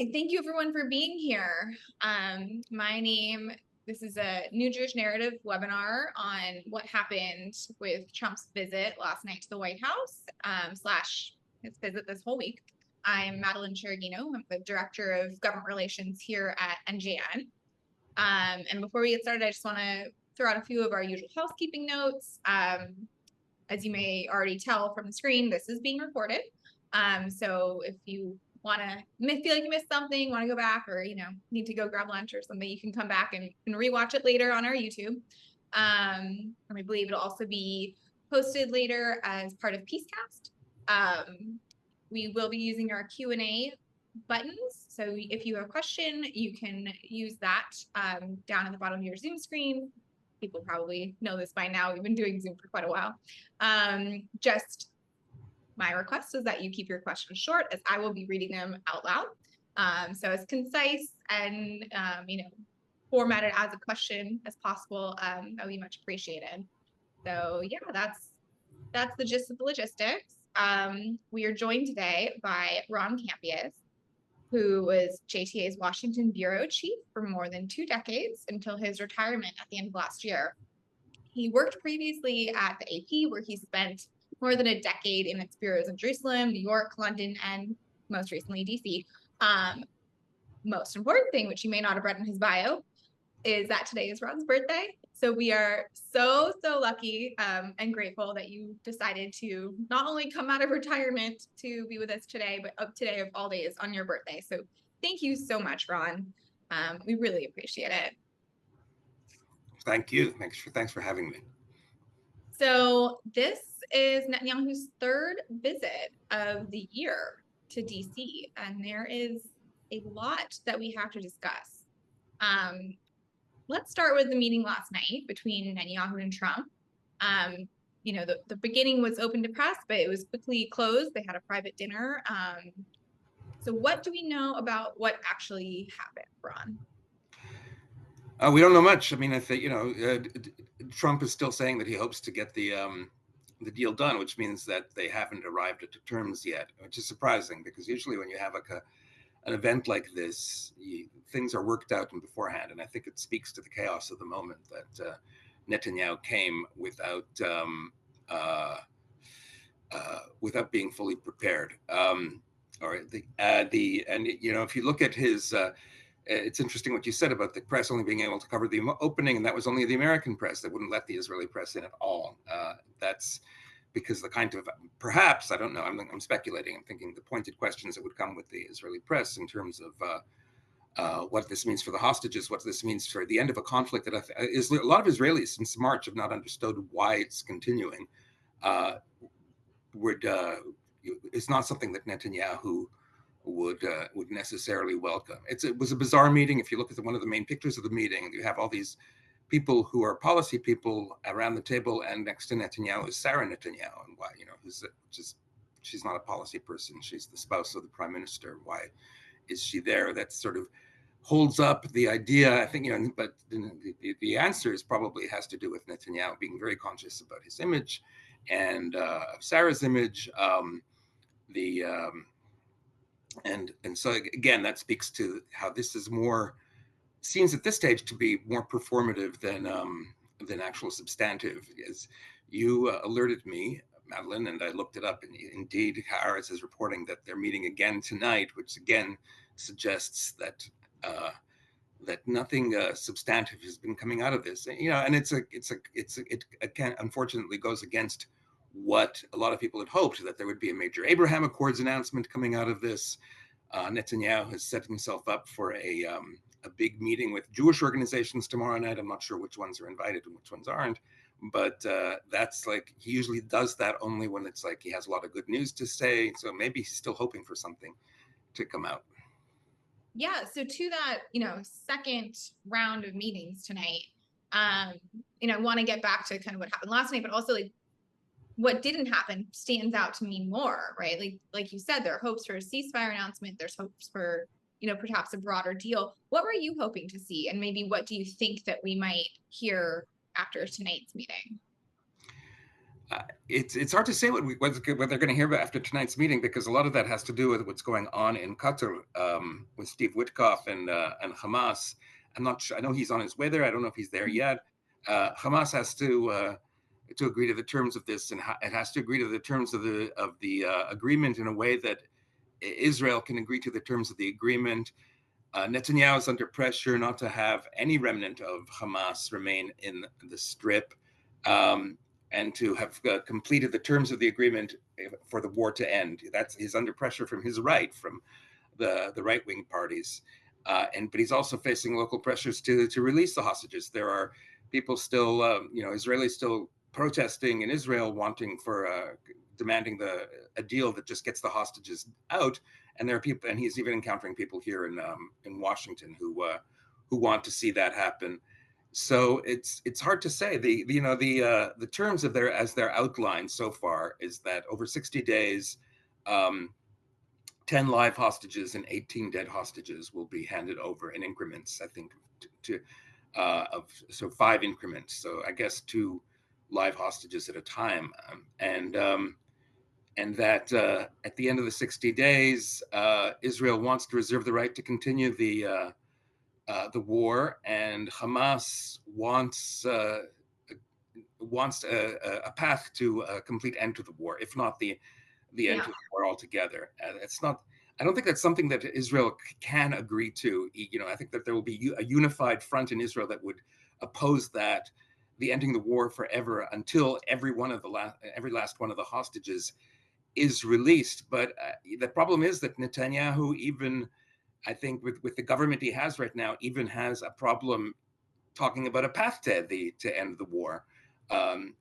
And thank you everyone for being here. This is a New Jewish Narrative webinar on what happened with Trump's visit last night to the White House, slash his visit this whole week. I'm Madeleine Cereghino. I'm the Director of Government Relations here at NJN. And before we get started, I just want to throw out a few of our usual housekeeping notes. As you may already tell from the screen, this is being recorded. So if you feel like you missed something, want to go back, or need to go grab lunch or something, you can come back and rewatch it later on our YouTube. And I believe it'll also be posted later as part of Peacecast. We will be using our Q&A buttons. So if you have a question, you can use that down at the bottom of your Zoom screen. People probably know this by now. We've been doing Zoom for quite a while. Just my request is that you keep your questions short, as I will be reading them out loud. So as concise and formatted as a question as possible, that would be much appreciated. So yeah, that's the gist of the logistics. We are joined today by Ron Kampeas, who was JTA's Washington bureau chief for more than 2 decades until his retirement at the end of last year. He worked previously at the AP, where he spent more than a decade in its bureaus in Jerusalem, New York, London, and most recently DC. Most important thing, which you may not have read in his bio, is that today is Ron's birthday. So we are so lucky and grateful that you decided to not only come out of retirement to be with us today, but today of all days on your birthday. So thank you so much, Ron. We really appreciate it. Thank you. Thanks for having me. So this is Netanyahu's 3rd visit of the year to DC, and there is a lot that we have to discuss. Let's start with the meeting last night between Netanyahu and Trump. The beginning was open to press, but it was quickly closed. They had a private dinner. So what do we know about what actually happened, Ron? We don't know much. I mean, I think Trump is still saying that he hopes to get the deal done, which means that they haven't arrived at terms yet, which is surprising because usually when you have an event like this, things are worked out beforehand, and I think it speaks to the chaos of the moment that Netanyahu came without being fully prepared. If you look at his. It's interesting what you said about the press only being able to cover the opening, and that was only the American press. They wouldn't let the Israeli press in at all. That's because perhaps, I don't know, I'm speculating. I'm thinking the pointed questions that would come with the Israeli press in terms of what this means for the hostages, what this means for the end of a conflict that a lot of Israelis since March have not understood why it's continuing. It's not something that Netanyahu would necessarily welcome. It was a bizarre meeting. If you look at one of the main pictures of the meeting, you have all these people who are policy people around the table, and next to Netanyahu is Sarah Netanyahu, and why, she's not a policy person. She's the spouse of the prime minister. Why is she there? That sort of holds up the idea, I think, but the answer is probably has to do with Netanyahu being very conscious about his image and Sarah's image. And so again, that speaks to how this is seems at this stage to be more performative than actual substantive. As you alerted me, Madeleine, and I looked it up, and indeed, Haaretz is reporting that they're meeting again tonight, which again suggests that nothing substantive has been coming out of this. And it unfortunately goes against what a lot of people had hoped, that there would be a major Abraham Accords announcement coming out of this. Netanyahu has set himself up for a big meeting with Jewish organizations tomorrow night. I'm not sure which ones are invited and which ones aren't, but that's like, he usually does that only when it's like he has a lot of good news to say. So maybe he's still hoping for something to come out. Yeah, so to that, second round of meetings tonight, I want to get back to kind of what happened last night, but also what didn't happen stands out to me more, right? Like you said, there are hopes for a ceasefire announcement. There's hopes for, perhaps a broader deal. What were you hoping to see? And maybe what do you think that we might hear after tonight's meeting? It's hard to say what they're going to hear about after tonight's meeting, because a lot of that has to do with what's going on in Qatar, with Steve Witkoff and Hamas. I'm not sure. I know he's on his way there. I don't know if he's there yet. Hamas has to agree to the terms of this, and it has to agree to the terms of the agreement in a way that Israel can agree to the terms of the agreement. Netanyahu is under pressure not to have any remnant of Hamas remain in the Strip, and to have completed the terms of the agreement for the war to end. He's under pressure from his right, from the right-wing parties, but he's also facing local pressures to release the hostages. There are people still, Israelis still protesting in Israel, wanting for demanding a deal that just gets the hostages out. And there are people, and he's even encountering people here in Washington who want to see that happen. So it's hard to say. The terms of as they're outlined so far is that over 60 days, 10 live hostages and 18 dead hostages will be handed over in increments. I think so 5 increments. So I guess 2 live hostages at a time, and that at the end of the 60 days, Israel wants to reserve the right to continue the war, and Hamas wants a path to a complete end to the war, if not the end to the war altogether. It's not. I don't think that's something that Israel can agree to. I think that there will be a unified front in Israel that would oppose that, the ending the war forever, until every last one of the hostages is released. But the problem is that Netanyahu, even I think with the government he has right now, even has a problem talking about a path to end the war.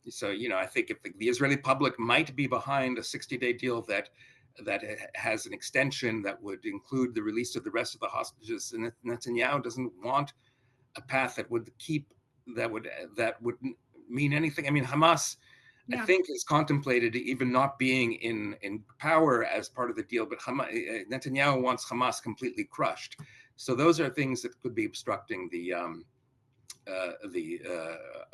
So I think if the Israeli public might be behind a 60-day deal that has an extension that would include the release of the rest of the hostages, and Netanyahu doesn't want a path that would mean anything. I mean, Hamas, I think, is contemplated even not being in power as part of the deal, but Netanyahu wants Hamas completely crushed. So those are things that could be obstructing a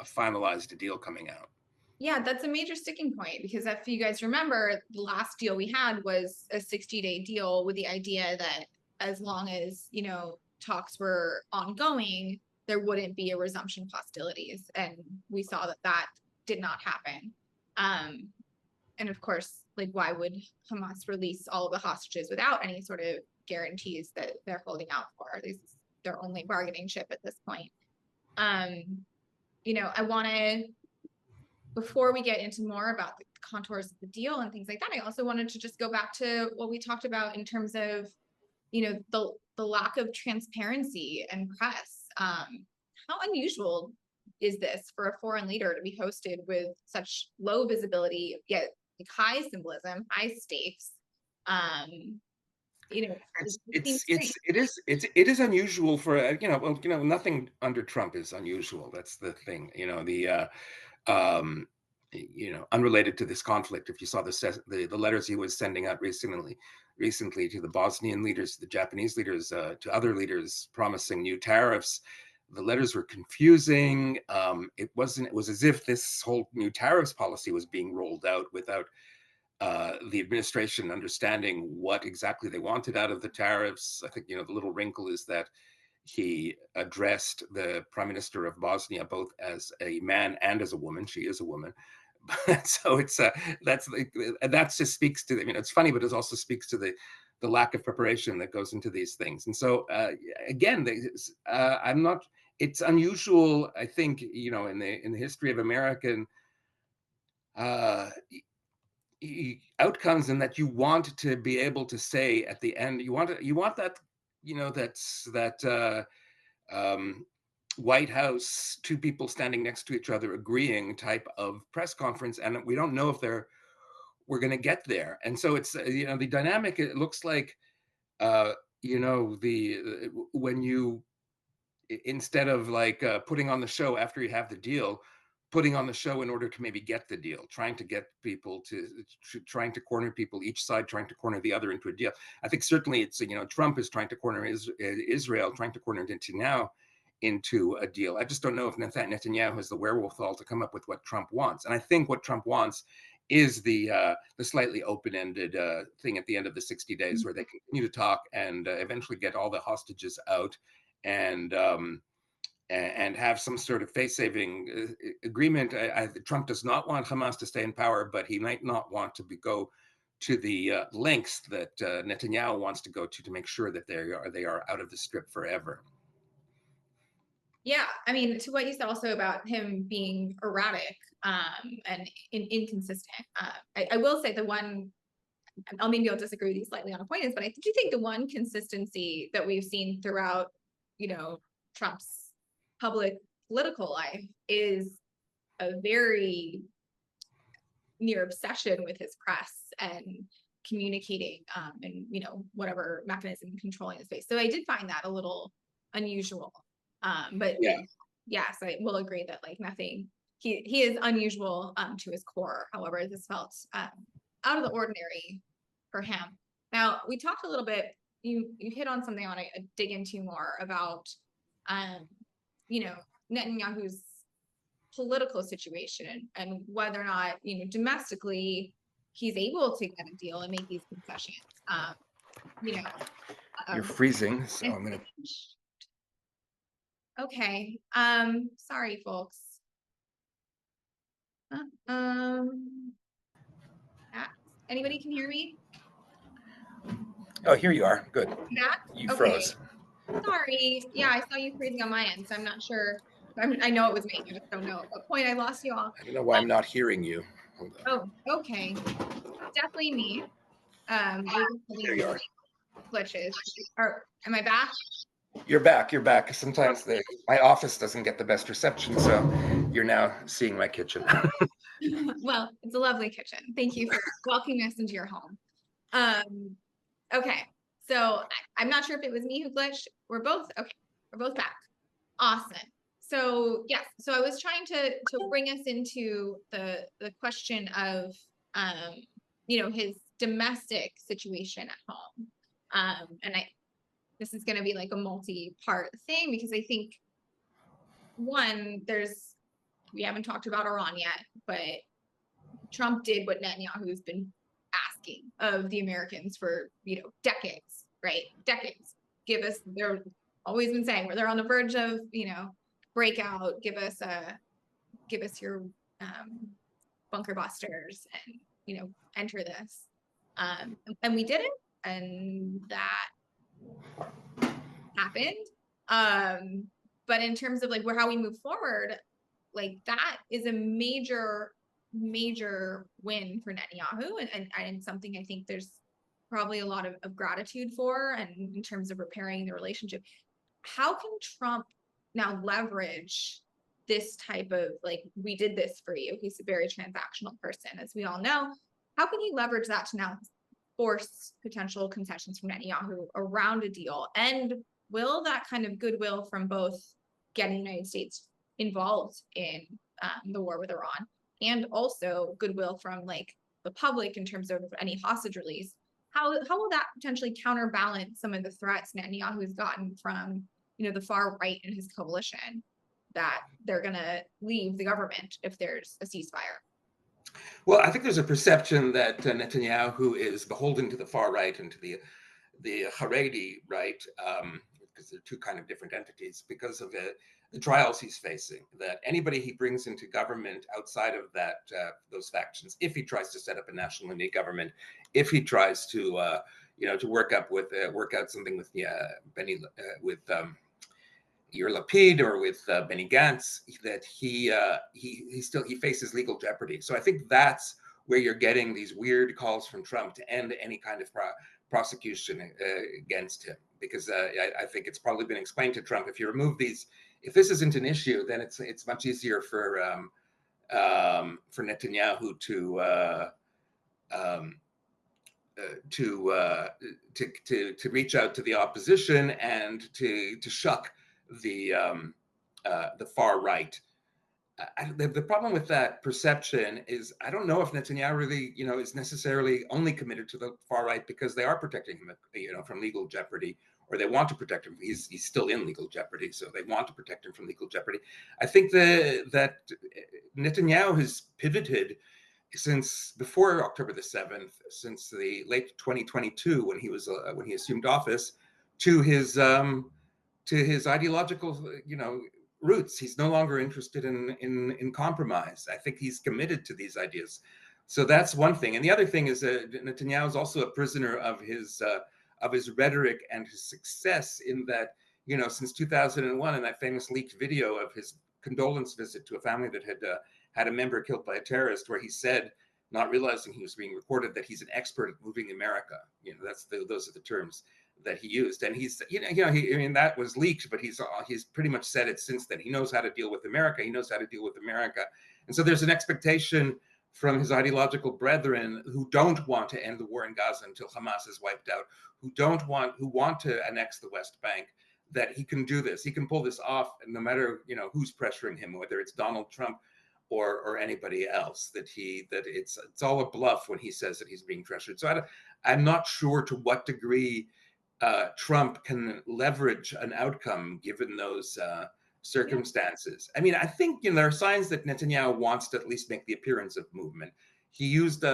finalized deal coming out. Yeah, that's a major sticking point, because if you guys remember, the last deal we had was a 60-day deal with the idea that as long as, talks were ongoing, there wouldn't be a resumption of hostilities. And we saw that did not happen. And of course, why would Hamas release all of the hostages without any sort of guarantees that they're holding out for? This is their only bargaining chip at this point. I want to, before we get into more about the contours of the deal and things like that, I also wanted to just go back to what we talked about in terms of, the lack of transparency and press. How unusual is this for a foreign leader to be hosted with such low visibility, yet high symbolism, high stakes? It is unusual for nothing under Trump is unusual. That's the thing. Unrelated to this conflict, if you saw the letters he was sending out recently to the Bosnian leaders, the Japanese leaders, to other leaders, promising new tariffs, the letters were confusing. It was as if this whole new tariffs policy was being rolled out without the administration understanding what exactly they wanted out of the tariffs. I think the little wrinkle is that he addressed the Prime Minister of Bosnia both as a man and as a woman. She is a woman. So it's that just speaks to it's funny, but it also speaks to the lack of preparation that goes into these things. And so again, I'm not. It's unusual, I think, in the history of American outcomes, in that you want to be able to say at the end, you want that that White House, 2 people standing next to each other agreeing type of press conference, and we don't know if we're going to get there. And so it's the dynamic. It looks like when you, instead of putting on the show after you have the deal, putting on the show in order to maybe get the deal, trying to get people trying to corner people, each side trying to corner the other into a deal. I think certainly it's Trump is trying to corner Israel, trying to corner Netanyahu into a deal. I just don't know if Netanyahu has the wherewithal to come up with what Trump wants. And I think what Trump wants is the slightly open-ended thing at the end of the 60 days where they continue to talk and eventually get all the hostages out and have some sort of face-saving agreement. Trump does not want Hamas to stay in power, but he might not want to go to the lengths that Netanyahu wants to go to make sure that they are out of the Strip forever. Yeah, I mean, to what you said also about him being erratic and inconsistent. I will say the one, maybe I'll disagree with you slightly on a point, is, but I do think the one consistency that we've seen throughout, Trump's public political life is a very near obsession with his press and communicating and whatever mechanism controlling his face. So I did find that a little unusual. But yeah. Yes, I will agree that like nothing, he is unusual to his core. However, this felt out of the ordinary for him. Now, we talked a little bit, you hit on something I want to dig into more about, Netanyahu's political situation and whether or not, domestically he's able to get a deal and make these concessions. You're freezing, so I'm going to... Okay. Sorry, folks. Anybody can hear me? Oh, here you are. Good. Yeah. You okay. Froze. Sorry. Yeah, I saw you freezing on my end, so I'm not sure. I know it was me. I just don't know at what point I lost you all. I don't know why I'm not hearing you. Hold on. Oh, okay. Definitely me. There you are. Glitches. Am I back? You're back. You're back. Sometimes my office doesn't get the best reception, so you're now seeing my kitchen. Well, it's a lovely kitchen. Thank you for welcoming us into your home. Okay, so I'm not sure if it was me who glitched. We're both okay. We're both back. Awesome. So yes, so I was trying to bring us into the question of his domestic situation at home, and this is going to be like a multi-part thing because I think one, we haven't talked about Iran yet, but Trump did what Netanyahu's been asking of the Americans for, decades, right? Decades. They're always been saying where they're on the verge of, breakout, give us your bunker busters and, enter this. And we did it. And that happened. But in terms of like how we move forward, like that is a major win for Netanyahu and something I think there's probably a lot of gratitude for, and in terms of repairing the relationship. How can Trump now leverage this type of we did this for you? He's a very transactional person, as we all know. How can he leverage that to now force potential concessions from Netanyahu around a deal? And will that kind of goodwill from both getting the United States involved in the war with Iran and also goodwill from the public in terms of any hostage release, how will that potentially counterbalance some of the threats Netanyahu has gotten from the far right in his coalition that they're going to leave the government if there's a ceasefire? Well, I think there's a perception that Netanyahu is beholden to the far right and to the Haredi right, because they're two kind of different entities, because of the trials he's facing. That anybody he brings into government outside of those factions, if he tries to set up a national unity government, if he tries to to work out something with Yair Lapid or with Benny Gantz, that he faces legal jeopardy. So I think that's where you're getting these weird calls from Trump to end any kind of prosecution against him, because I think it's probably been explained to Trump, if you remove these, if this isn't an issue, then it's much easier for Netanyahu to reach out to the opposition and to shuck the far right. The problem with that perception is I don't know if Netanyahu really, is necessarily only committed to the far right because they are protecting him, from legal jeopardy, or they want to protect him. He's still in legal jeopardy, so they want to protect him from legal jeopardy. I think that Netanyahu has pivoted since before October the 7th, since the late 2022 when he assumed office, to his ideological roots. He's no longer interested in compromise. I think he's committed to these ideas. So that's one thing. And the other thing is that Netanyahu is also a prisoner of his rhetoric and his success in that, since 2001, in that famous leaked video of his condolence visit to a family that had a member killed by a terrorist, where he said, not realizing he was being recorded, that he's an expert at moving America. Those are the terms that he used, and he's that was leaked, but he's pretty much said it since then. He knows how to deal with America. He knows how to deal with America, and so there's an expectation from his ideological brethren who don't want to end the war in Gaza until Hamas is wiped out, who want to annex the West Bank, that he can do this. He can pull this off, no matter who's pressuring him, whether it's Donald Trump or anybody else. That it's all a bluff when he says that he's being pressured. So I'm not sure to what degree Trump can leverage an outcome given those circumstances. I mean, I think there are signs that Netanyahu wants to at least make the appearance of movement. He used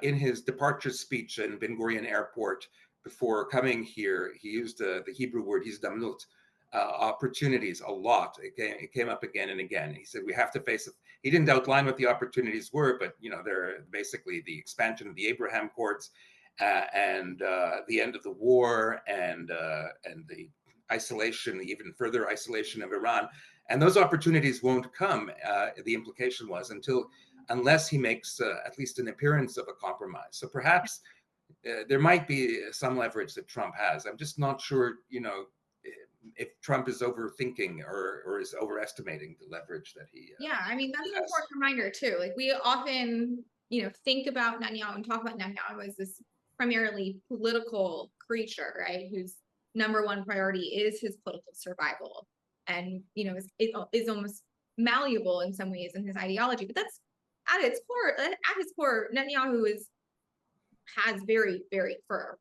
in his departure speech in Ben Gurion Airport before coming here, he used the Hebrew word "hizdamnut," opportunities a lot. It came up again and again. He said we have to face it. He didn't outline what the opportunities were, but they're basically the expansion of the Abraham Accords, and the end of the war, and the isolation, the even further isolation of Iran. And those opportunities won't come, the implication was, unless he makes at least an appearance of a compromise. So perhaps there might be some leverage that Trump has. I'm just not sure, if Trump is overthinking or is overestimating the leverage that he I mean, that's has. an important reminder too. Like, we often think about Netanyahu and talk about Netanyahu as this primarily political creature, right, whose number one priority is his political survival, and is almost malleable in some ways in his ideology. But that's at his core, Netanyahu has very, very firm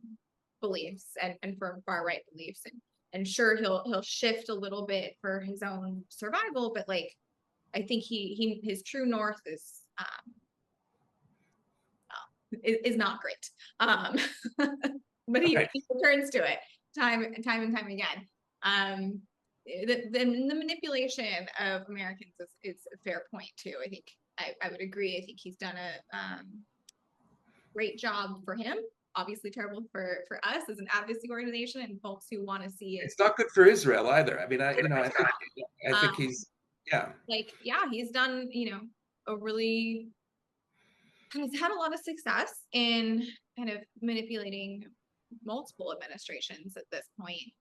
beliefs and firm far right beliefs, and sure, he'll shift a little bit for his own survival, but like, I think his true north is not great. But he returns to it time and time again. The manipulation of Americans is a fair point too. I think I would agree. I think he's done a great job for him. Obviously terrible for us as an advocacy organization and folks who want to see it. It's not good for Israel either. I mean, I think he's he's done he's had a lot of success in kind of manipulating multiple administrations at this point.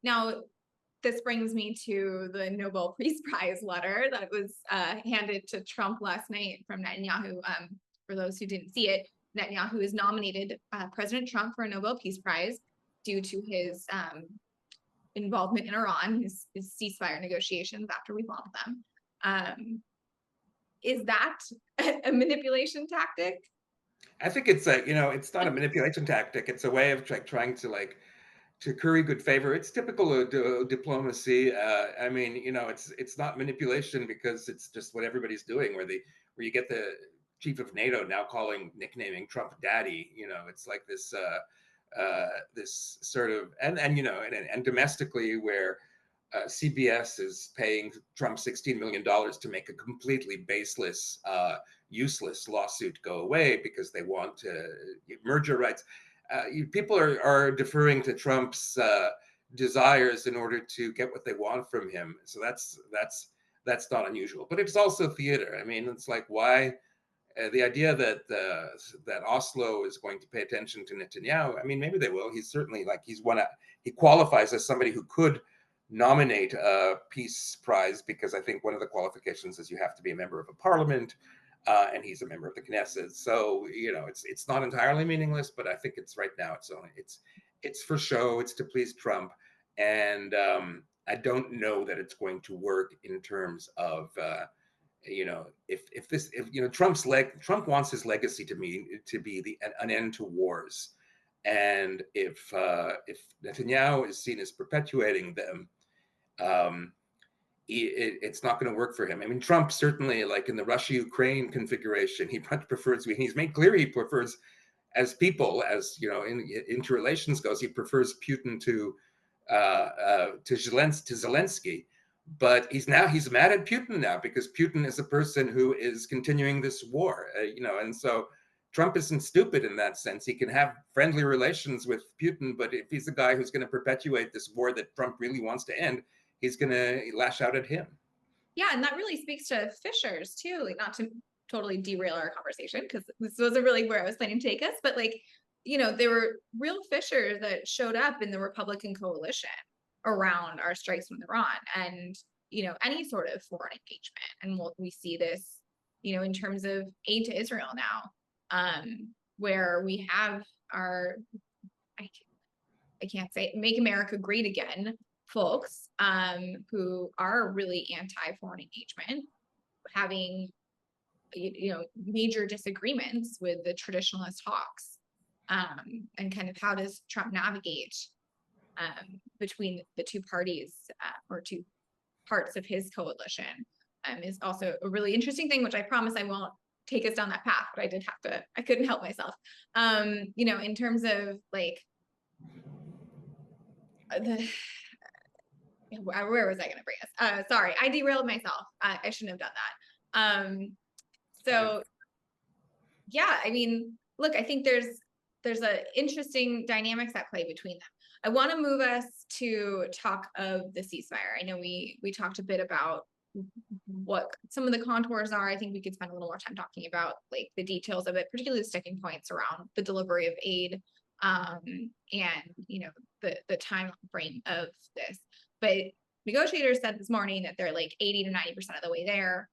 Now this brings me to the Nobel Peace Prize letter that was handed to Trump last night from Netanyahu. For those who didn't see it, Netanyahu has nominated President Trump for a Nobel Peace Prize due to his involvement in Iran, his ceasefire negotiations after we bombed them. Is that a manipulation tactic? I think it's it's not a manipulation tactic. It's a way of trying to curry good favor. It's typical of diplomacy. I mean, it's not manipulation because it's just what everybody's doing. Where you get the chief of NATO now nicknaming Trump "Daddy." It's like this this sort of and domestically where CBS is paying Trump $16 million to make a completely baseless, useless lawsuit go away because they want merger rights. People are deferring to Trump's desires in order to get what they want from him. So that's not unusual. But it's also theater. I mean, it's like, why the idea that Oslo is going to pay attention to Netanyahu? I mean, maybe they will. He's certainly he qualifies as somebody who could nominate a peace prize, because I think one of the qualifications is you have to be a member of a parliament, and he's a member of the Knesset. So it's not entirely meaningless, but I think it's right now it's for show. It's to please Trump, and I don't know that it's going to work in terms of if Trump wants his legacy to be an end to wars. And if Netanyahu is seen as perpetuating them, it's not going to work for him. I mean, Trump certainly, like in the Russia-Ukraine configuration, he prefers. He's made clear he prefers, as people, as you know, interrelations goes, he prefers Putin to Zelensky. But he's mad at Putin now because Putin is a person who is continuing this war, and so Trump isn't stupid in that sense. He can have friendly relations with Putin, but if he's the guy who's going to perpetuate this war that Trump really wants to end, he's going to lash out at him. Yeah, and that really speaks to fissures too, like not to totally derail our conversation because this wasn't really where I was planning to take us, but like, there were real fissures that showed up in the Republican coalition around our strikes with Iran and, any sort of foreign engagement. And we see this, in terms of aid to Israel now, where we have our, I can't say Make America Great Again folks who are really anti-foreign engagement, having major disagreements with the traditionalist hawks, and kind of how does Trump navigate between the two parties or two parts of his coalition is also a really interesting thing, which I promise I won't take us down that path, but I couldn't help myself. In terms of like where was I going to bring us? Sorry, I derailed myself. I shouldn't have done that. So yeah, I mean, look, I think there's a interesting dynamics at play between them. I want to move us to talk of the ceasefire. I know we talked a bit about what some of the contours are. I think we could spend a little more time talking about like the details of it, particularly the sticking points around the delivery of aid, and the time frame of this. But negotiators said this morning that they're like 80 to 90% of the way there.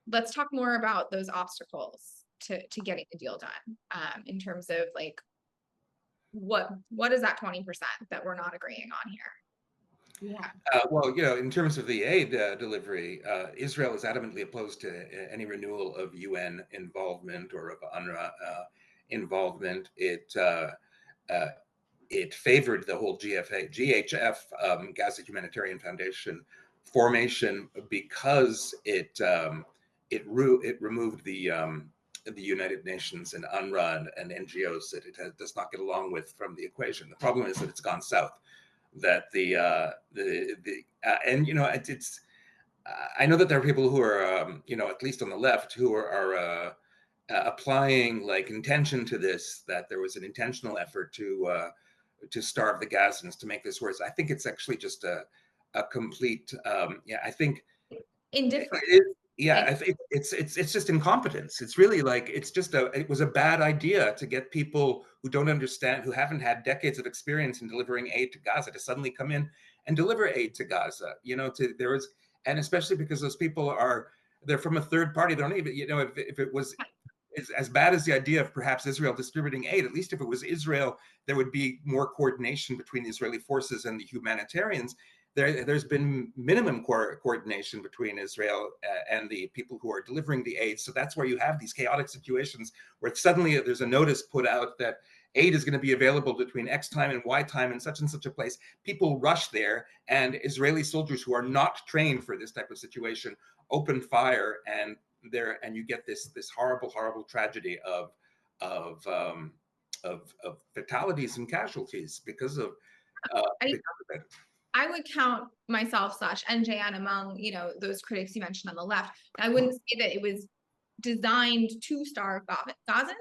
Let's talk more about those obstacles to getting the deal done, in terms of like what is that 20% that we're not agreeing on here? Yeah. Well, in terms of the aid delivery, Israel is adamantly opposed to any renewal of UN involvement or of UNRWA involvement. It favored the whole GHF, Gaza Humanitarian Foundation formation because it removed the United Nations and UNRWA and NGOs that it does not get along with from the equation. The problem is that it's gone south. That it's I know that there are people who are at least on the left who are applying like intention to this, that there was an intentional effort to starve the Gazans to make this worse. I think it's actually just a complete I think Indifferent. I think it's just incompetence. It's really like it was a bad idea to get people who don't understand, who haven't had decades of experience in delivering aid to Gaza, to suddenly come in and deliver aid to Gaza. And especially because those people they're from a third party. They don't even, if it was as bad as the idea of perhaps Israel distributing aid, at least if it was Israel, there would be more coordination between the Israeli forces and the humanitarians. There's been minimum coordination between Israel and the people who are delivering the aid. So that's where you have these chaotic situations where suddenly there's a notice put out that aid is going to be available between X time and Y time in such and such a place. People rush there, and Israeli soldiers who are not trained for this type of situation open fire, and you get this horrible tragedy of fatalities and casualties because of it. I would count myself / NJN among, those critics you mentioned on the left. I wouldn't say that it was designed to starve Gazans,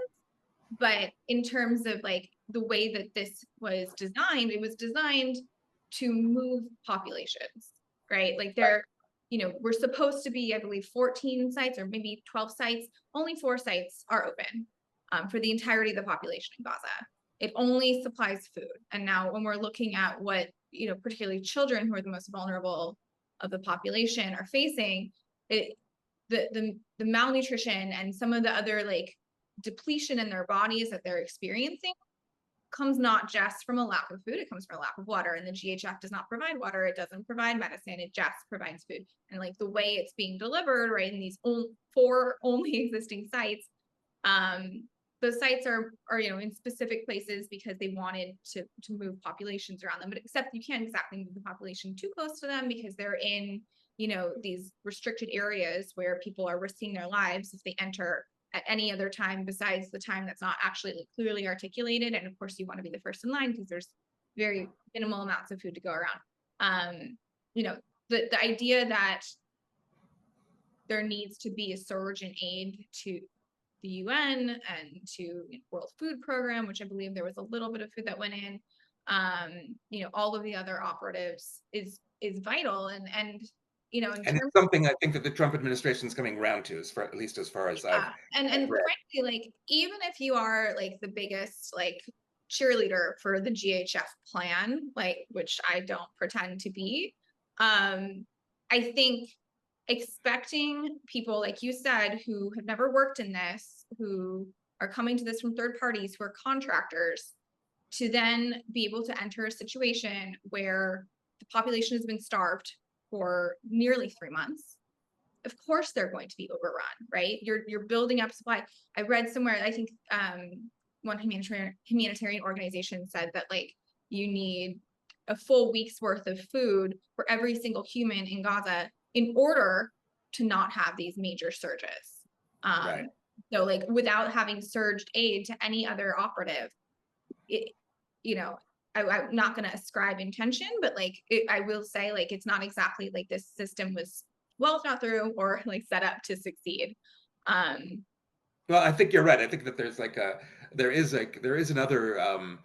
but in terms of like the way that this was designed, it was designed to move populations, right? Like we're supposed to be, I believe, 14 sites or maybe 12 sites. Only 4 sites are open for the entirety of the population in Gaza. It only supplies food. And now when we're looking at what, particularly children who are the most vulnerable of the population are facing, the malnutrition and some of the other like depletion in their bodies that they're experiencing comes not just from a lack of food, it comes from a lack of water. And the GHF does not provide water, it doesn't provide medicine, it just provides food. And like the way it's being delivered, right, in these 4 only existing sites, those sites are in specific places because they wanted to move populations around them, but except you can't exactly move the population too close to them because they're in these restricted areas where people are risking their lives if they enter at any other time besides the time that's not actually like clearly articulated. And of course you want to be the first in line because there's very minimal amounts of food to go around. The idea that there needs to be a surge in aid to the UN and to World Food Program, which I believe there was a little bit of food that went in. All of the other operatives is vital, and And it's something I think that the Trump administration is coming around to, at least as far as I've and read. frankly, like even if you are like the biggest like cheerleader for the GHF plan, like which I don't pretend to be, I think expecting people, like you said, who have never worked in this, who are coming to this from third parties, who are contractors, to then be able to enter a situation where the population has been starved for nearly 3 months. Of course, they're going to be overrun, right? You're building up supply. I read somewhere, I think one humanitarian organization said that like you need a full week's worth of food for every single human in Gaza in order to not have these major surges. Right. So like without having surged aid to any other operative, I'm not going to ascribe intention, but like I will say like it's not exactly like this system was well thought through or like set up to succeed. Well, I think you're right. I think that there is another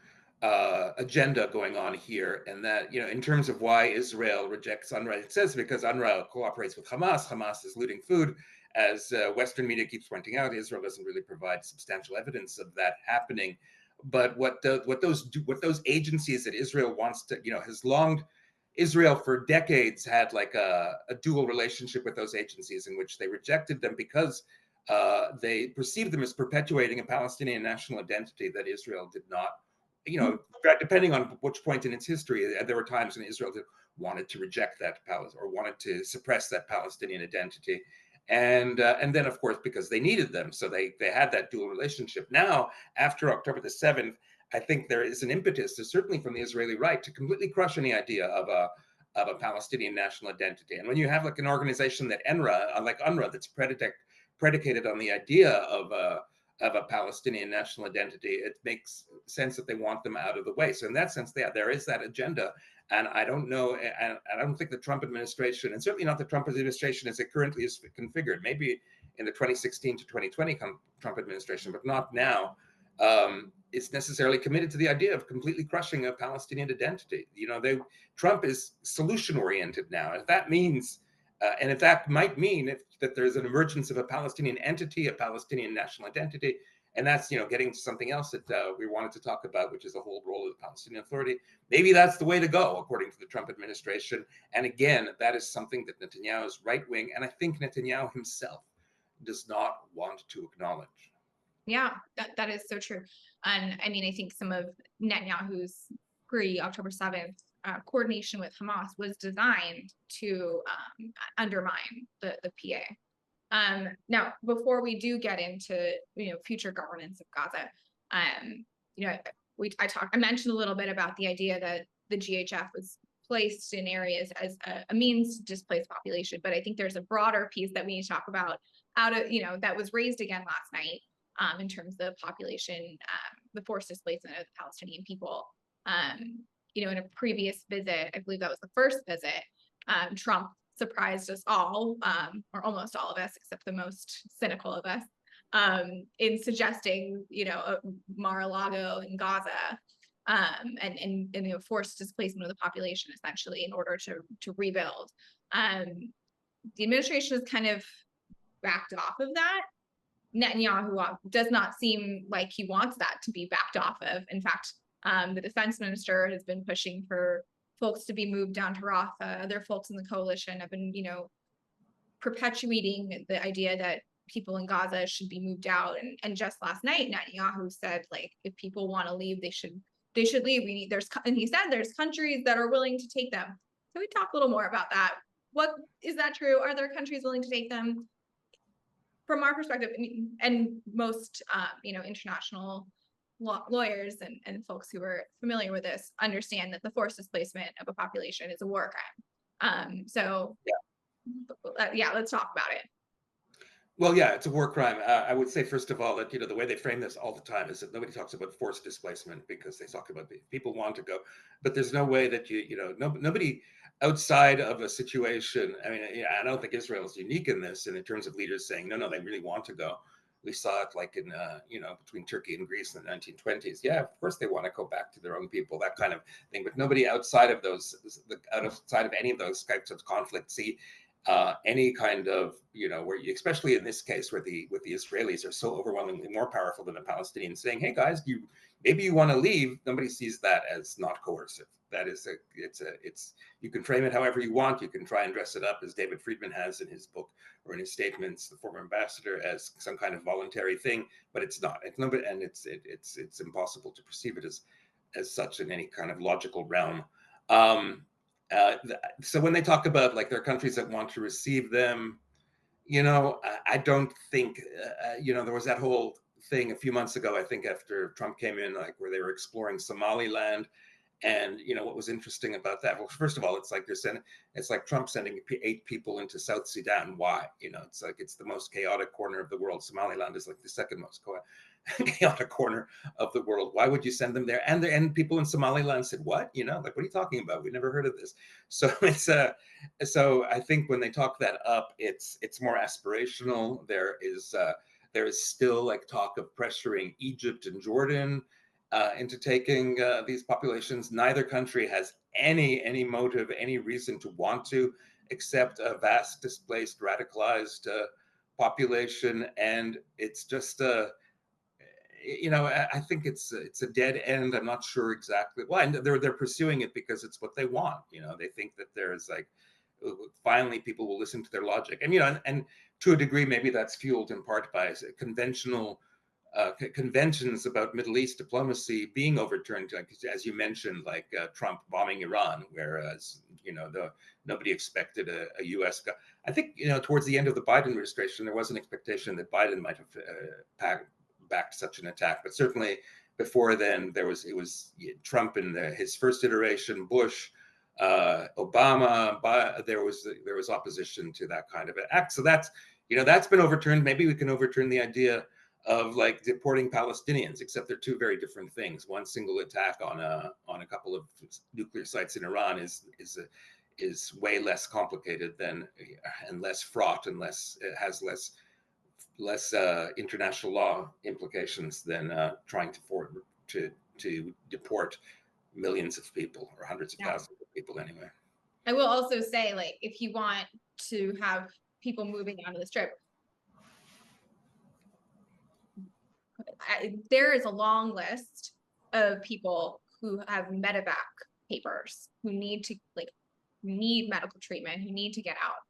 agenda going on here, and that in terms of why Israel rejects UNRWA, it says because UNRWA cooperates with Hamas. Hamas is looting food, as Western media keeps pointing out. Israel doesn't really provide substantial evidence of that happening. But what those agencies that Israel wants to has longed. Israel for decades had like a dual relationship with those agencies in which they rejected them because they perceived them as perpetuating a Palestinian national identity that Israel did not, depending on which point in its history, there were times when Israel wanted to reject that or wanted to suppress that Palestinian identity. And then, of course, because they needed them. So they had that dual relationship. Now, after October the 7th, I think there is an impetus, certainly from the Israeli right, to completely crush any idea of a Palestinian national identity. And when you have like an organization that UNRWA, that's predicated on the idea of a Palestinian national identity, it makes sense that they want them out of the way. So in that sense, there is that agenda. And I don't know, and I don't think the Trump administration, and certainly not the Trump administration as it currently is configured, maybe in the 2016 to 2020 Trump administration, but not now, is necessarily committed to the idea of completely crushing a Palestinian identity. Trump is solution-oriented now. If that means, and if that might mean that there's an emergence of a Palestinian entity, a Palestinian national identity, and that's getting to something else that we wanted to talk about, which is the whole role of the Palestinian Authority. Maybe that's the way to go, according to the Trump administration. And again, that is something that Netanyahu's right wing, and I think Netanyahu himself, does not want to acknowledge. Yeah, that is so true. And I mean, I think some of Netanyahu's pre-October 7th coordination with Hamas was designed to undermine the PA. Now, before we do get into future governance of Gaza, I mentioned a little bit about the idea that the GHF was placed in areas as a means to displace population, but I think there's a broader piece that we need to talk about that was raised again last night in terms of population, the forced displacement of the Palestinian people. In a previous visit, I believe that was the first visit, Trump surprised us all, or almost all of us, except the most cynical of us, in suggesting, Mar-a-Lago and Gaza, and forced displacement of the population, essentially, in order to rebuild. The administration has kind of backed off of that. Netanyahu does not seem like he wants that to be backed off of. In fact, the defense minister has been pushing for folks to be moved down to Rafah. Other folks in the coalition have been, perpetuating the idea that people in Gaza should be moved out. And just last night, Netanyahu said, like, if people want to leave, they should leave. And he said there's countries that are willing to take them. So we talk a little more about that. What is that true? Are there countries willing to take them? from our perspective, I mean, and most international lawyers and folks who are familiar with this understand that the forced displacement of a population is a war crime. So yeah, let's talk about it. Well, yeah, it's a war crime. I would say, first of all, that the way they frame this all the time is that nobody talks about forced displacement because they talk about people want to go, but there's no way that nobody outside of a situation. I mean, I don't think Israel is unique in this, and in terms of leaders saying no, they really want to go. We saw it like in between Turkey and Greece in the 1920s. Yeah, of course they want to go back to their own people, that kind of thing. But nobody outside of outside of any of those types of conflicts see any kind of where you, especially in this case where the Israelis are so overwhelmingly more powerful than the Palestinians, saying, hey guys, maybe you want to leave. Nobody sees that as not coercive. That is it's you can frame it however you want. You can try and dress it up, as David Friedman has in his book or in his statements, the former ambassador, as some kind of voluntary thing, but it's not. It's nobody, and it's impossible to perceive it as such in any kind of logical realm. So when they talk about like there are countries that want to receive them, I don't think, there was that whole thing a few months ago, I think after Trump came in, like where they were exploring Somaliland. And what was interesting about that? Well, first of all, it's like Trump sending 8 people into South Sudan. Why? It's like it's the most chaotic corner of the world. Somaliland is like the second most chaotic corner of the world. Why would you send them there? And people in Somaliland said, "What? Like what are you talking about? We never heard of this." So so I think when they talk that up, it's more aspirational. There is still like talk of pressuring Egypt and Jordan into taking these populations. Neither country has any motive, any reason to want to, except a vast, displaced, radicalized population, and it's just I think it's a dead end. I'm not sure exactly why. And they're pursuing it because it's what they want. They think that there's like finally people will listen to their logic, and and to a degree maybe that's fueled in part by conventional conventions about Middle East diplomacy being overturned, as you mentioned, like Trump bombing Iran, whereas nobody expected a U.S. I think towards the end of the Biden administration, there was an expectation that Biden might have backed such an attack, but certainly before then, it was Trump in his first iteration, Bush, Obama, but there was opposition to that kind of an act. So that's been overturned. Maybe we can overturn the idea of like deporting Palestinians, except they're two very different things. One single attack on a couple of nuclear sites in Iran is way less complicated than and less fraught and has less international law implications than trying to deport millions of people or hundreds of thousands of people anyway. I will also say, like, if you want to have people moving onto the strip, there is a long list of people who have medevac papers, who need medical treatment, who need to get out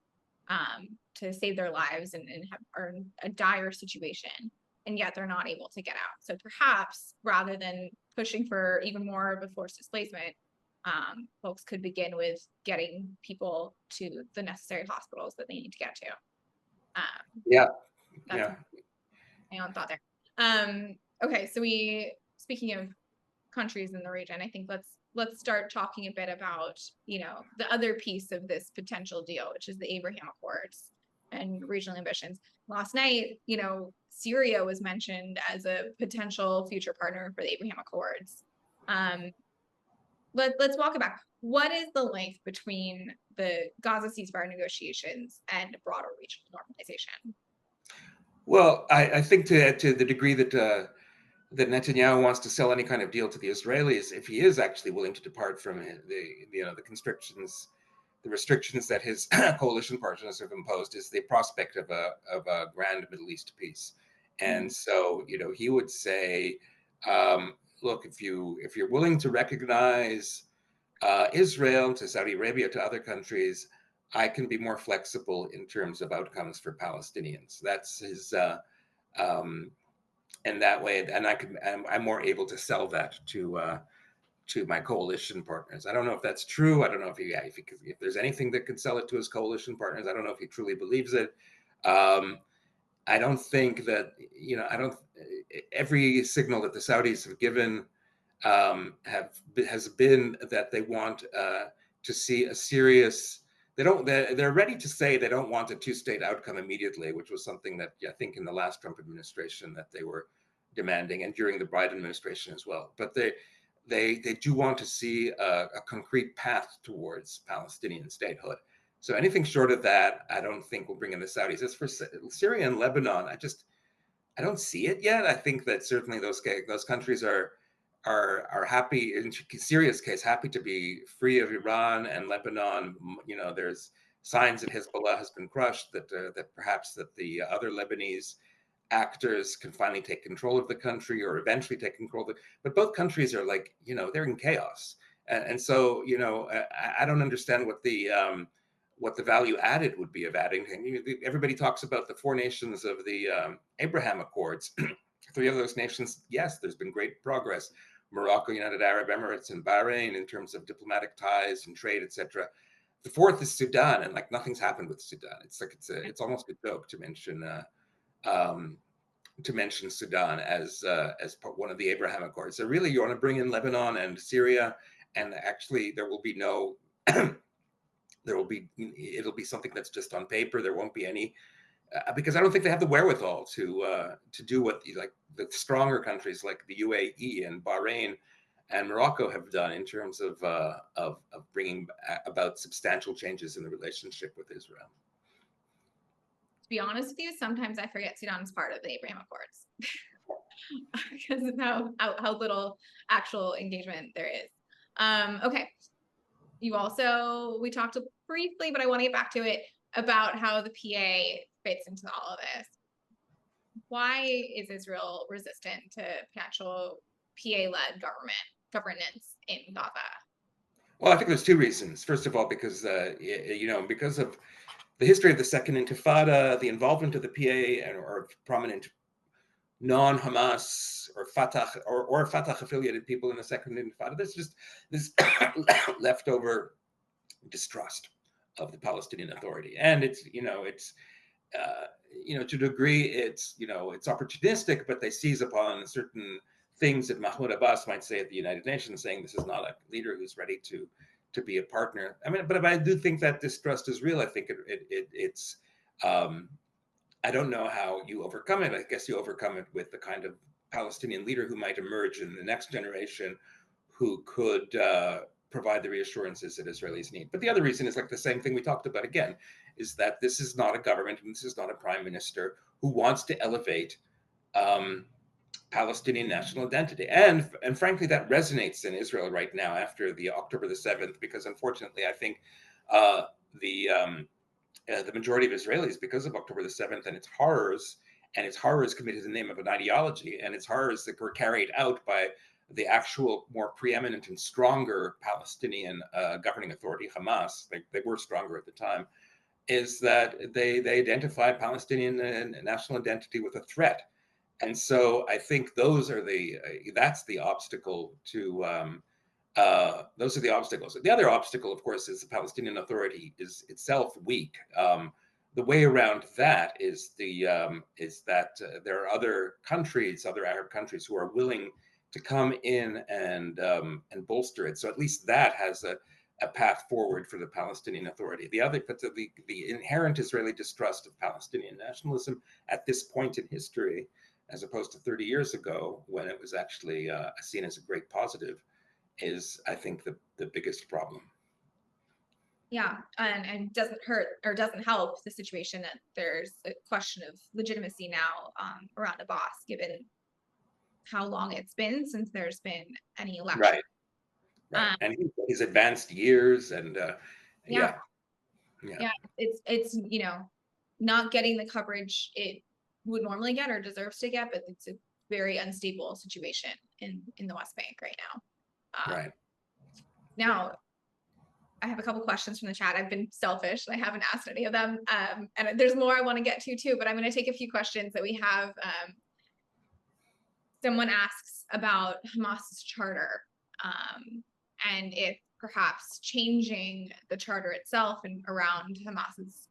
to save their lives and are in a dire situation, and yet they're not able to get out. So perhaps rather than pushing for even more of a forced displacement, folks could begin with getting people to the necessary hospitals that they need to get to. That's my own thought there. Okay, so speaking of countries in the region, I think let's start talking a bit about the other piece of this potential deal, which is the Abraham Accords and regional ambitions. Last night, Syria was mentioned as a potential future partner for the Abraham Accords. Let's walk it back. What is the link between the Gaza ceasefire negotiations and broader regional normalization? Well, I think to the degree that Netanyahu wants to sell any kind of deal to the Israelis, if he is actually willing to depart from the restrictions that his coalition partners have imposed, is the prospect of a grand Middle East peace. And so he would say, look, if you're willing to recognize Israel, to Saudi Arabia, to other countries, I can be more flexible in terms of outcomes for Palestinians. That's his, and that way, and I'm more able to sell that to my coalition partners. I don't know if that's true. I don't know if there's anything that could sell it to his coalition partners. I don't know if he truly believes it. I don't think that, I don't, every signal that the Saudis have given has been that they want to see a serious. They're ready to say they don't want a two-state outcome immediately, which was something that I think in the last Trump administration that they were demanding, and during the Biden administration as well. But they do want to see a concrete path towards Palestinian statehood. So anything short of that, I don't think will bring in the Saudis. As for Syria and Lebanon, I don't see it yet. I think that certainly those countries are happy, in Syria's case, happy to be free of Iran, and Lebanon. There's signs that Hezbollah has been crushed. That perhaps that the other Lebanese actors can finally take control of the country, or eventually take control of it. But both countries are like, they're in chaos, and so I don't understand what the value added would be of adding. Everybody talks about the four nations of the Abraham Accords. Three of those nations, yes, there's been great progress. Morocco, United Arab Emirates, and Bahrain in terms of diplomatic ties and trade, etc. The fourth is Sudan, and like nothing's happened with Sudan. It's almost a joke to mention Sudan as one of the Abraham Accords. So really, you want to bring in Lebanon and Syria, and actually there will be no. It'll be something that's just on paper. There won't be any, because I don't think they have the wherewithal to do what the stronger countries like the UAE and Bahrain and Morocco have done in terms of bringing about substantial changes in the relationship with Israel. To be honest with you, sometimes I forget Sudan is part of the Abraham Accords because of how little actual engagement there is. Okay. We talked briefly, but I want to get back to it, about how the PA fits into all of this. Why is Israel resistant to potential PA-led governance in Gaza? Well, I think there's two reasons. First of all, because because of the history of the Second Intifada, the involvement of the PA or prominent non-Hamas or Fatah or Fatah affiliated people in the Second Intifada, there's just this leftover distrust of the Palestinian Authority, and it's to a degree it's opportunistic, but they seize upon certain things that Mahmoud Abbas might say at the United Nations, saying this is not a leader who's ready to be a partner. I mean, but I do think that distrust is real. I think it's I don't know how you overcome it. I guess you overcome it with the kind of Palestinian leader who might emerge in the next generation, who could provide the reassurances that Israelis need. But the other reason is like the same thing we talked about again, is that this is not a government and this is not a prime minister who wants to elevate Palestinian national identity. And frankly, that resonates in Israel right now after the October the 7th, because unfortunately, I think the majority of Israelis, because of October the 7th and its horrors committed in the name of an ideology, and its horrors that were carried out by the actual more preeminent and stronger Palestinian governing authority, Hamas, they were stronger at the time, is that they identify Palestinian national identity with a threat. And so I think that's the obstacle to those are the obstacles. The other obstacle, of course, is the Palestinian Authority is itself weak. The way around that is that there are other Arab countries, who are willing to come in and bolster it. So at least that has a path forward for the Palestinian Authority. The inherent Israeli distrust of Palestinian nationalism at this point in history, as opposed to 30 years ago, when it was actually seen as a great positive, is, I think, the biggest problem. Yeah, and doesn't hurt or doesn't help the situation that there's a question of legitimacy now around Abbas, given how long it's been since there's been any election. Right. And his advanced years, and yeah, it's not getting the coverage it would normally get or deserves to get, but it's a very unstable situation in the West Bank right now. Right. Now, I have a couple questions from the chat. I've been selfish. I haven't asked any of them. And there's more I want to get to too, but I'm going to take a few questions that we have. Someone asks about Hamas's charter, and if perhaps changing the charter itself and around Hamas's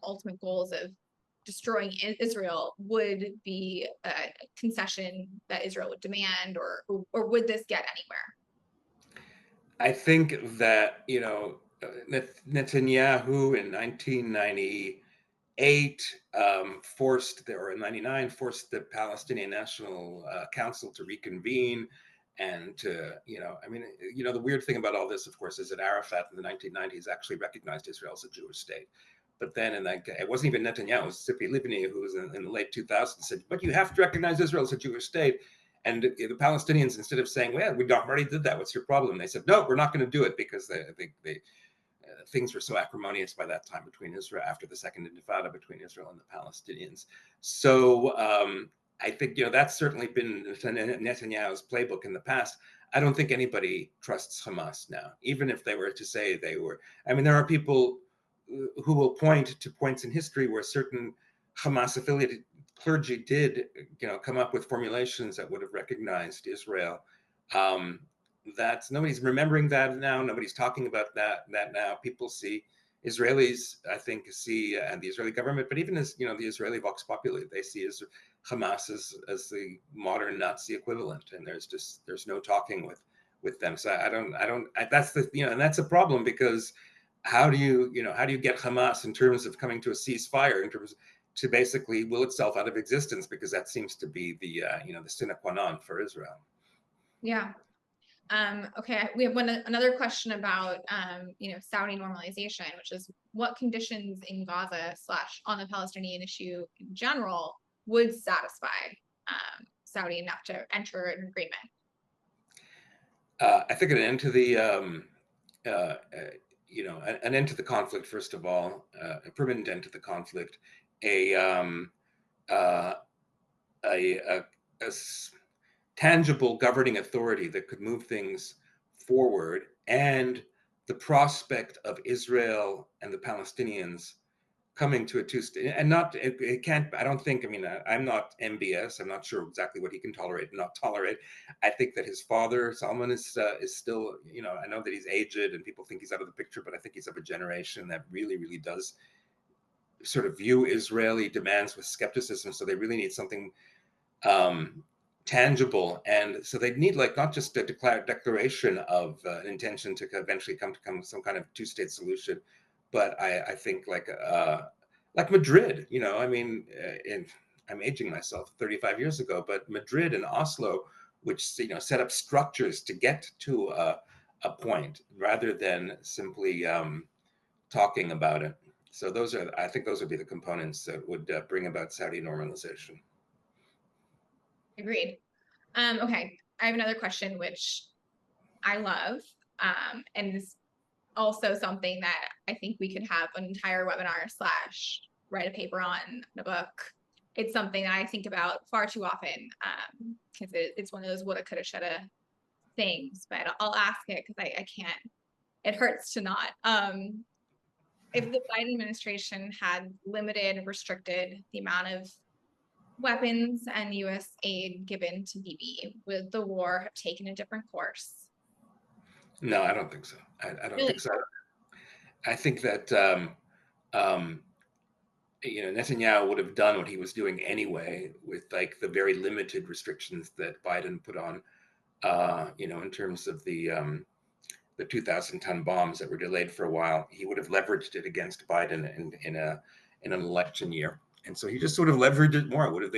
ultimate goals of destroying Israel would be a concession that Israel would demand, or would this get anywhere? I think that, Netanyahu in 1998 or in 99 forced the Palestinian National Council to reconvene and to, the weird thing about all this, of course, is that Arafat in the 1990s actually recognized Israel as a Jewish state. But then it wasn't even Netanyahu, it was Tzipi Livni, who was in the late 2000s, said, but you have to recognize Israel as a Jewish state. And the Palestinians, instead of saying, well, we already did that, what's your problem? They said, no, we're not going to do it, because things were so acrimonious by that time between Israel, after the Second Intifada, between Israel and the Palestinians. So I think, that's certainly been Netanyahu's playbook in the past. I don't think anybody trusts Hamas now, even if they were to say they were. I mean, there are people who will point to points in history where certain Hamas-affiliated clergy did, come up with formulations that would have recognized Israel. That's nobody's remembering that now. Nobody's talking about that now. People see Israelis, I think, see and the Israeli government, but even as the Israeli Vox Populi, they see Hamas as the modern Nazi equivalent, and there's no talking with them. So that's and that's a problem, because how do you get Hamas, in terms of coming to a ceasefire, in terms to basically will itself out of existence, because that seems to be the the sine qua non for Israel. Yeah. Okay, we have another question about Saudi normalization, which is what conditions in Gaza / on the Palestinian issue in general would satisfy Saudi enough to enter an agreement? I think an end to the an end to the conflict, first of all, a permanent end to the conflict, a tangible governing authority that could move things forward, and the prospect of Israel and the Palestinians coming to a two-state, and not, it can't, I don't think, I'm not MBS, I'm not sure exactly what he can tolerate and not tolerate. I think that his father, Salman, is still, I know that he's aged and people think he's out of the picture, but I think he's of a generation that really, really does sort of view Israeli demands with skepticism. So they really need something tangible, and so they'd need not just a declaration of an intention to eventually come to some kind of two-state solution, but I think like Madrid, I'm aging myself, 35 years ago, but Madrid and Oslo, which set up structures to get to a point rather than simply talking about it. So I think those would be the components that would bring about Saudi normalization. Agreed. Okay, I have another question, which I love, and is also something that I think we could have an entire webinar / write a paper on, a book. It's something that I think about far too often, because it's one of those woulda, coulda, shoulda things, but I'll ask it because I can't. It hurts to not. If the Biden administration had limited, restricted the amount of weapons and U.S. aid given to Bibi, would the war have taken a different course? No, I don't think so. I don't think so. I think that Netanyahu would have done what he was doing anyway, with the very limited restrictions that Biden put on, in terms of the 2,000-ton bombs that were delayed for a while. He would have leveraged it against Biden in an election year. And so he just sort of leveraged it more. Would have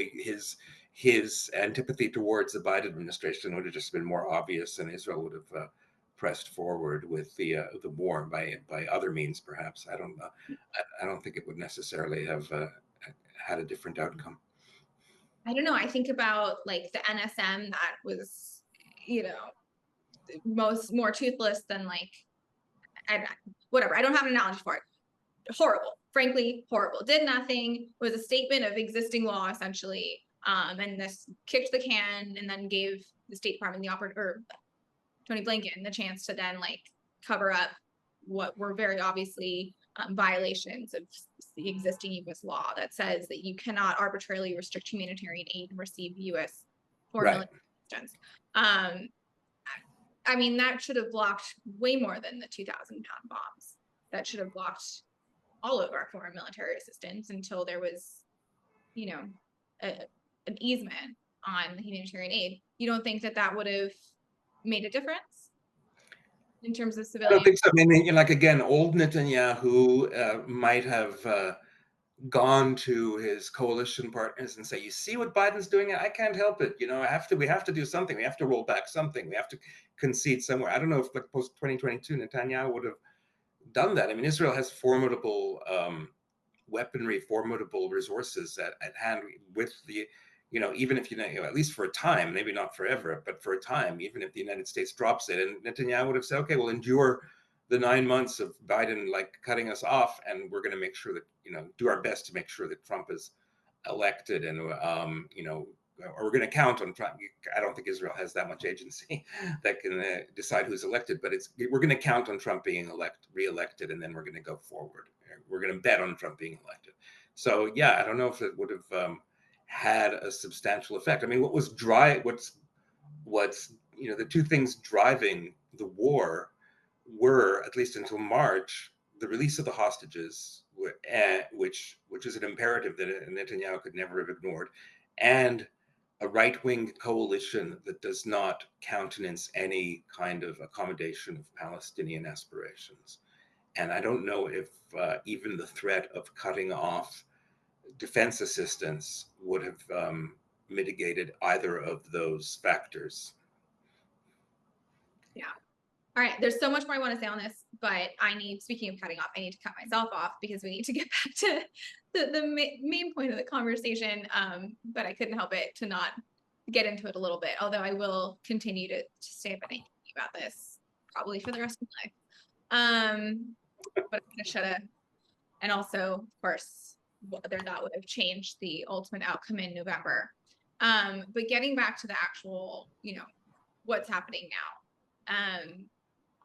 his antipathy towards the Biden administration would have just been more obvious, and Israel would have pressed forward with the war by other means, perhaps. I don't know. I don't think it would necessarily have had a different outcome. I don't know. I think about the NSM that was, more toothless than whatever. I don't have an analogy for it. Horrible, frankly, horrible. Did nothing. Was a statement of existing law essentially, and this kicked the can, and then gave the State Department or Tony Blinken the chance to then cover up what were very obviously violations of the existing U.S. law that says that you cannot arbitrarily restrict humanitarian aid and receive U.S. foreign military assistance. That should have blocked way more than the 2,000-pound bombs. That should have blocked all of our foreign military assistance until there was you know, an easement on humanitarian aid. You don't think that that would have made a difference in terms of I don't civilian? think so. I mean, like again, old Netanyahu might have gone to his coalition partners and say, "You see what Biden's doing? I can't help it. We have to do something. We have to roll back something. We have to concede somewhere." I don't know if like post 2022 Netanyahu would have done that. I mean, Israel has formidable weaponry, formidable resources at hand with the, even if at least for a time, maybe not forever, but for a time, even if the United States drops it, and Netanyahu would have said, okay, we'll endure the 9 months of Biden like cutting us off, and we're going to make sure that, do our best to make sure that Trump is elected, and or we're going to count on Trump. I don't think Israel has that much agency that can decide who's elected, but we're going to count on Trump being reelected, and then we're going to go forward. We're going to bet on Trump being elected. So yeah, I don't know if it would have had a substantial effect. I mean, what's the two things driving the war were, at least until March, the release of the hostages, which is an imperative that Netanyahu could never have ignored, and a right-wing coalition that does not countenance any kind of accommodation of Palestinian aspirations. And I don't know if even the threat of cutting off defense assistance would have mitigated either of those factors. Yeah. All right. There's so much more I want to say on this, but speaking of cutting off, I need to cut myself off because we need to get back to the main point of the conversation. But I couldn't help it to not get into it a little bit, although I will continue to stay up at night thinking about this probably for the rest of my life. But I should have, and also, of course, whether that would have changed the ultimate outcome in November. But getting back to the actual, what's happening now.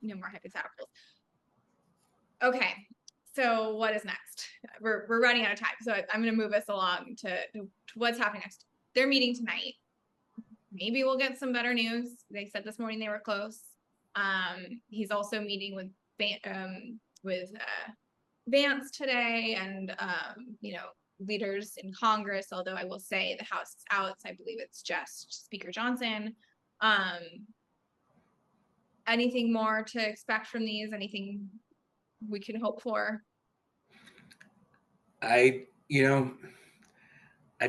No more hypotheticals. Okay, so what is next? We're running out of time, so I'm going to move us along to what's happening next. They're meeting tonight. Maybe we'll get some better news. They said this morning they were close. He's also meeting with Vance today, and leaders in Congress. Although I will say the House is out, so I believe it's just Speaker Johnson. Anything more to expect from these? Anything we can hope for? I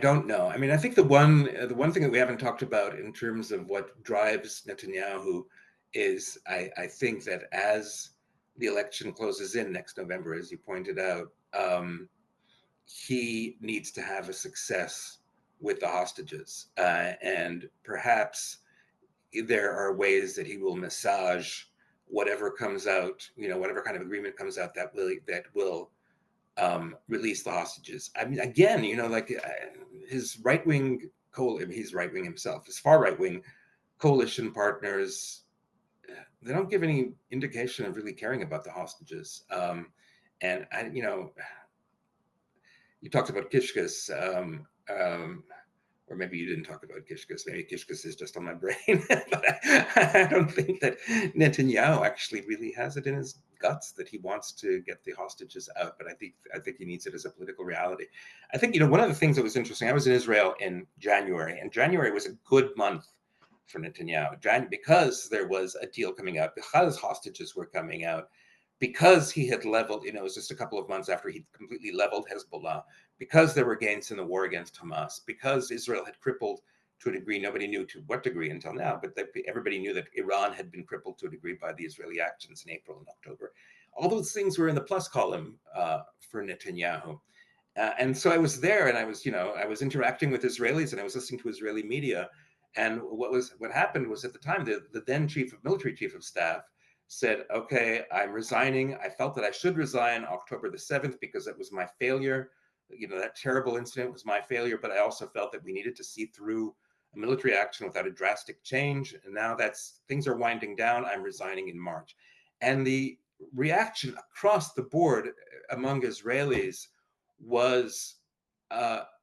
don't know. I mean, I think the one thing that we haven't talked about in terms of what drives Netanyahu is I think that as the election closes in next November, as you pointed out, he needs to have a success with the hostages, and perhaps there are ways that he will massage whatever comes out, whatever kind of agreement comes out that will release the hostages. I mean, again, his right-wing he's right-wing himself, his far right-wing coalition partners, they don't give any indication of really caring about the hostages. And you talked about Kishkas, or maybe you didn't talk about Kishkas. Maybe Kishkas is just on my brain. But I don't think that Netanyahu actually really has it in his guts that he wants to get the hostages out. But I think he needs it as a political reality. I think, one of the things that was interesting, I was in Israel in January, and January was a good month for Netanyahu, because there was a deal coming out, because hostages were coming out, because he had leveled, it was just a couple of months after he'd completely leveled Hezbollah, because there were gains in the war against Hamas, because Israel had crippled to a degree, nobody knew to what degree until now, but everybody knew that Iran had been crippled to a degree by the Israeli actions in April and October. All those things were in the plus column for Netanyahu. And so I was there, and I was interacting with Israelis, and I was listening to Israeli media. And what happened was, at the time, the then military chief of staff said, okay, I'm resigning. I felt that I should resign October the 7th because it was my failure. That terrible incident was my failure, but I also felt that we needed to see through a military action without a drastic change. And now things are winding down. I'm resigning in March. And the reaction across the board among Israelis was,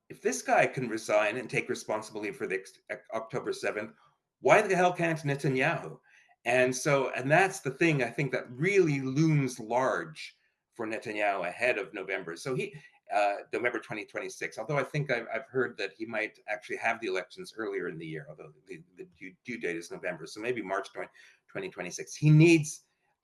if this guy can resign and take responsibility for the October 7th, why the hell can't Netanyahu? And that's the thing I think that really looms large for Netanyahu ahead of November. So November 2026. Although I think I've heard that he might actually have the elections earlier in the year, although the due date is November. So maybe March 2026.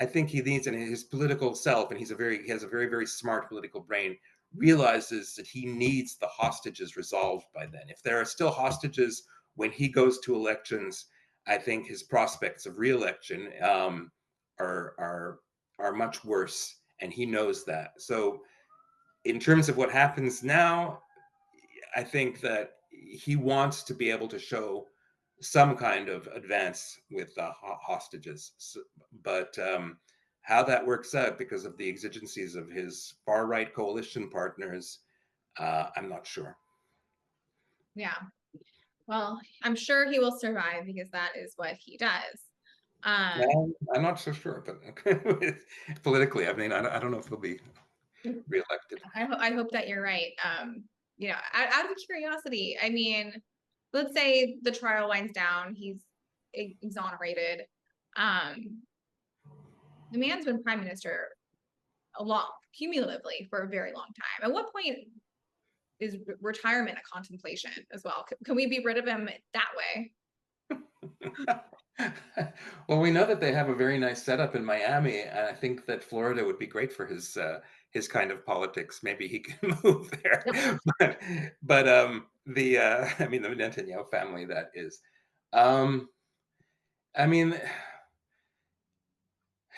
I think he needs, in his political self, and he has a very, very smart political brain, realizes that he needs the hostages resolved by then. If there are still hostages when he goes to elections, I think his prospects of re-election are much worse, and he knows that. So in terms of what happens now, I think that he wants to be able to show some kind of advance with hostages. But how that works out because of the exigencies of his far-right coalition partners, I'm not sure. Yeah. Well, I'm sure he will survive because that is what he does. Well, I'm not so sure, but politically, I mean, I don't know if he'll be reelected. I hope that you're right. Out of curiosity, I mean, let's say the trial winds down, he's exonerated. The man's been prime minister cumulatively for a very long time. At what point is retirement a contemplation as well? Can we be rid of him that way? Well, we know that they have a very nice setup in Miami, and I think that Florida would be great for his kind of politics. Maybe he can move there. But I mean, the Netanyahu family, that is. I mean,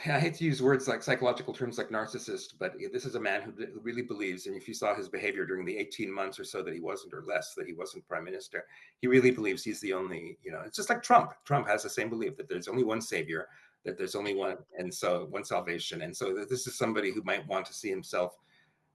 I hate to use words like psychological terms like narcissist, but this is a man who really believes, and if you saw his behavior during the 18 months or so that he wasn't, or less, that he wasn't prime minister, he really believes he's the only, it's just like Trump. Trump has the same belief that there's only one savior, that there's only one, and so one salvation. And so this is somebody who might want to see himself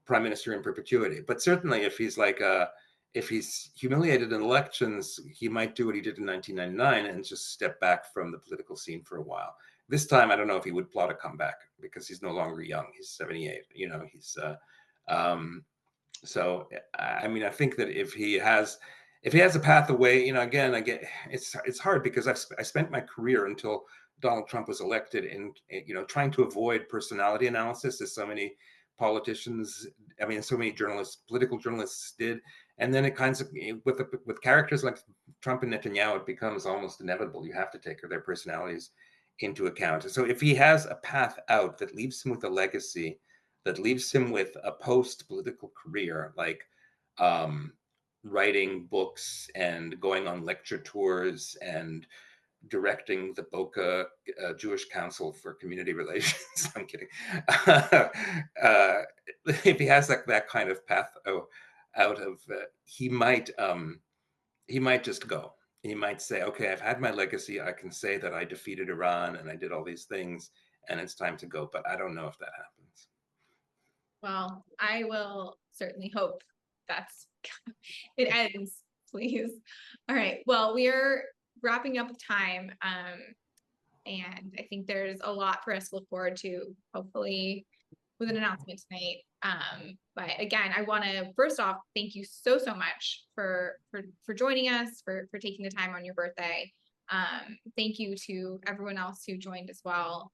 prime minister in perpetuity. But certainly if he's humiliated in elections, he might do what he did in 1999 and just step back from the political scene for a while. This time, I don't know if he would plot a comeback because he's no longer young. He's 78. So I mean, I think that if he has a path away, again, it's hard because I spent my career until Donald Trump was elected in trying to avoid personality analysis, as so many politicians, so many political journalists did. And then it kinds of, with characters like Trump and Netanyahu, it becomes almost inevitable. You have to take their personalities into account. So if he has a path out that leaves him with a legacy, that leaves him with a post-political career, like writing books and going on lecture tours and directing the Boca Jewish Council for Community Relations. I'm kidding. If he has that kind of path out of, he might just go. He might say, okay, I've had my legacy. I can say that I defeated Iran and I did all these things and it's time to go. But I don't know if that happens. Well, I will certainly hope it ends, please. All right. Well, we're wrapping up time. And I think there's a lot for us to look forward to, hopefully, with an announcement tonight. But again, I want to first off thank you so much for joining us, for taking the time on your birthday. Thank you to everyone else who joined as well.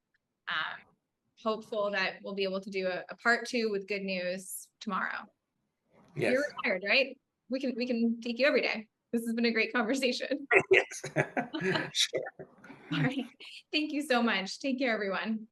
Hopeful that we'll be able to do a part 2 with good news tomorrow. Yes. You're retired, right? We can take you every day. This has been a great conversation. Yes. Sure. All right. Thank you so much. Take care, everyone.